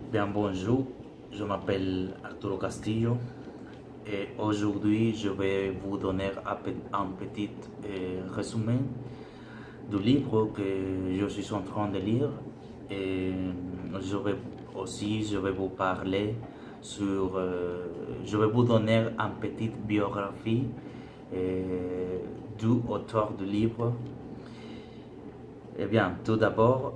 Bien, bonjour, je m'appelle Arturo Castillo et aujourd'hui je vais vous donner un petit résumé du livre que je suis en train de lire et je vais vous parler je vais vous donner une petite biographie du auteur du livre. Eh bien, tout d'abord,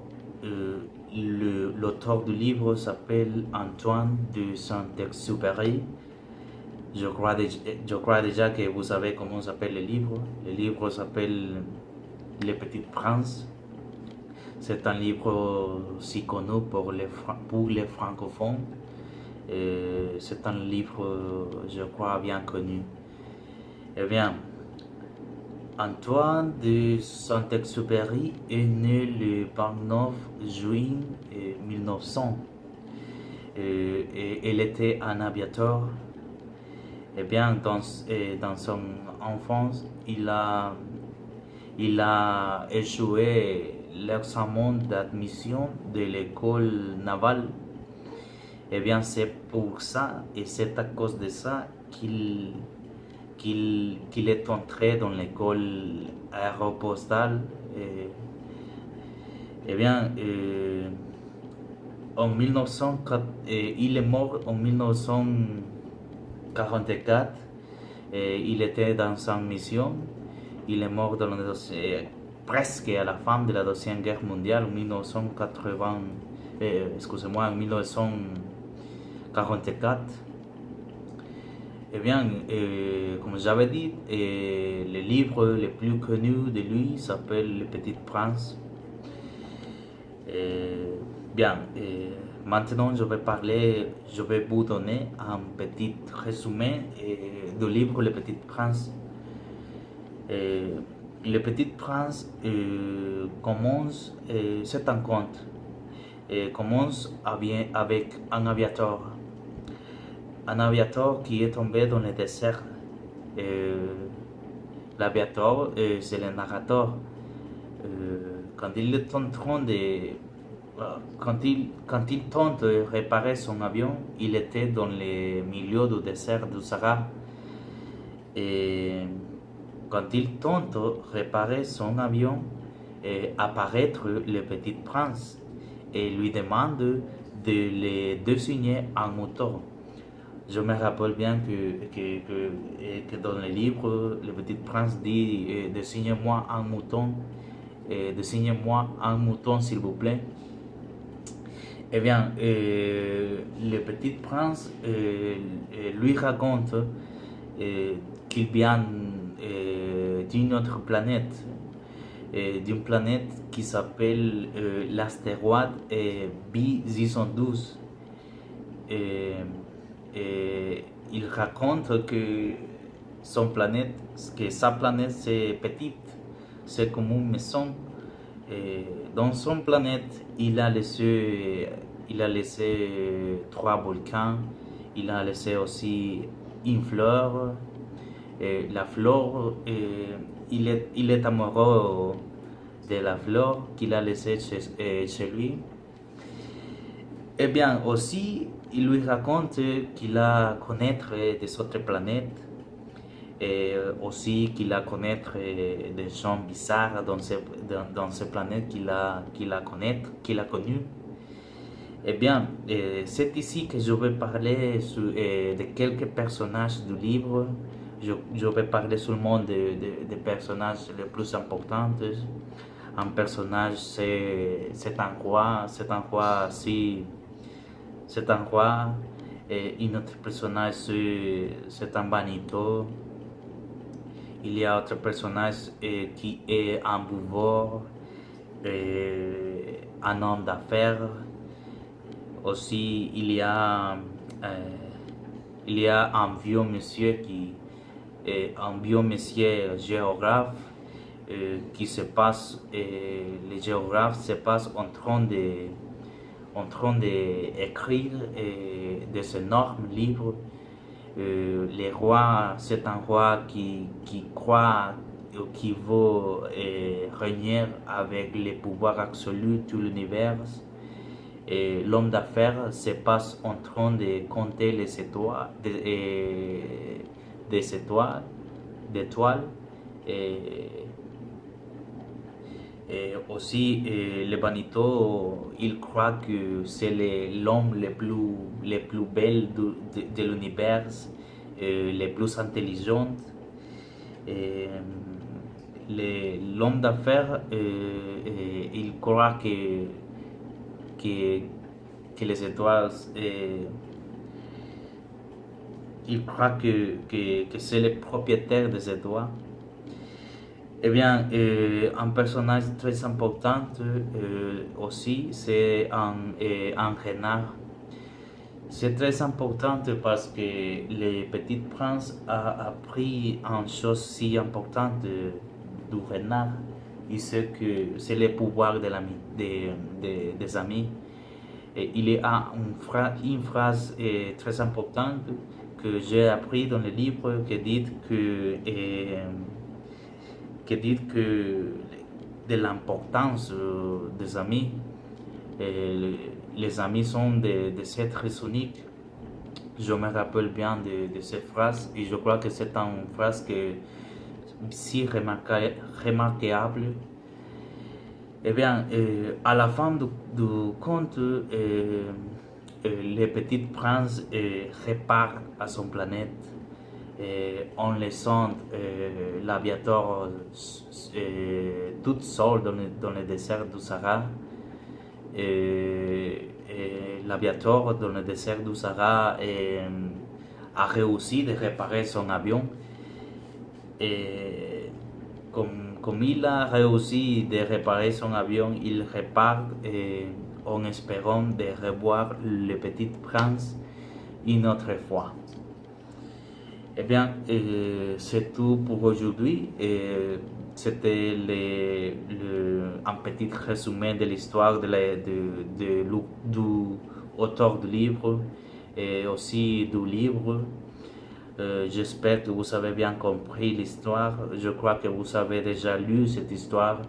l'auteur du livre s'appelle Antoine de Saint-Exupéry. Je crois déjà que vous savez comment s'appelle le livre. Le livre s'appelle Le Petit Prince. C'est un livre si connu pour les francophones. C'est un livre, je crois, bien connu. Eh bien, Antoine de Saint-Exupéry est né le 29 juin 1900. Et il était un aviateur. Eh bien, dans son enfance, il a échoué l'examen d'admission de l'école navale. Eh bien, c'est pour ça et c'est à cause de ça qu'il est entré dans l'école aéropostale. Eh bien, en 1904, il est mort en 1944. Il était dans sa mission. Il est mort presque à la fin de la Deuxième Guerre mondiale en 1980, excusez-moi, en 1944. Eh bien, comme j'avais dit, le livre le plus connu de lui s'appelle Le Petit Prince. Bien, maintenant je vais vous donner un petit résumé du livre Le Petit Prince. Le Petit Prince commence, c'est un conte, commence avec un aviateur. Un aviateur qui est tombé dans le désert. L'aviateur, c'est le narrateur. Quand il est en train de quand il tente de réparer son avion, il était dans le milieu du désert du Sahara. Et quand il tente de réparer son avion, apparaît le petit prince et lui demande de le désigner un mouton. Je me rappelle bien que dans le livre, le petit prince dit dessignez-moi un mouton, dessignez-moi un mouton s'il vous plaît. Eh bien, le petit prince lui raconte qu'il vient d'une autre planète, d'une planète qui s'appelle l'astéroïde B612. Il raconte que sa planète c'est petite, c'est comme une maison. Dans son planète, il a laissé trois volcans, il a laissé aussi une fleur. La fleur, il est amoureux de la fleur qu'il a laissée chez lui. Eh bien, aussi, il lui raconte qu'il a connaître des autres planètes et aussi qu'il a connaître des gens bizarres dans ces planètes qu'il a connu. Eh bien, c'est ici que je vais parler de quelques personnages du livre. Je vais parler seulement des personnages les plus importants. Un personnage, c'est un roi, c'est un roi. Et un autre personnage, c'est un banito. Il y a autre personnage qui est un buveur, un homme d'affaires. Aussi, il y a un vieux monsieur un vieux monsieur géographe qui se passe, le géographe se passe en train d'écrire des énormes livres. Le roi, c'est un roi qui croit qui veut régner avec le pouvoir absolu de l'univers. Et l'homme d'affaires se passe en train de compter les étoiles, des étoiles, d'étoiles. Et, et aussi, le Banito, il croit que c'est l'homme le plus bel de l'univers, le plus intelligent. Et, l'homme d'affaires, il croit que, que les étoiles, il croit que c'est le propriétaire des étoiles. Eh bien, un personnage très important aussi, c'est un renard. C'est très important parce que le Petit Prince a appris une chose si importante du renard. Il sait que c'est le pouvoir des amis. Et il y a une phrase très importante que j'ai appris dans le livre qui dit que de l'importance des amis. Les amis sont des êtres uniques. Je me rappelle bien de cette phrase et je crois que c'est une phrase si remarquable. Eh bien, à la fin du conte, le petit prince repart à son planète en laissant l'aviateur toute seule dans le désert du Sahara. L'aviateur dans le désert du Sahara a réussi de réparer son avion. Et comme il a réussi de réparer son avion, il repart en espérant de revoir le petit prince une autre fois. Eh bien, c'est tout pour aujourd'hui. C'était un petit résumé de l'histoire du auteur du livre et aussi du livre. J'espère que vous avez bien compris l'histoire. Je crois que vous avez déjà lu cette histoire.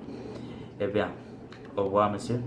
Eh bien, au revoir, monsieur.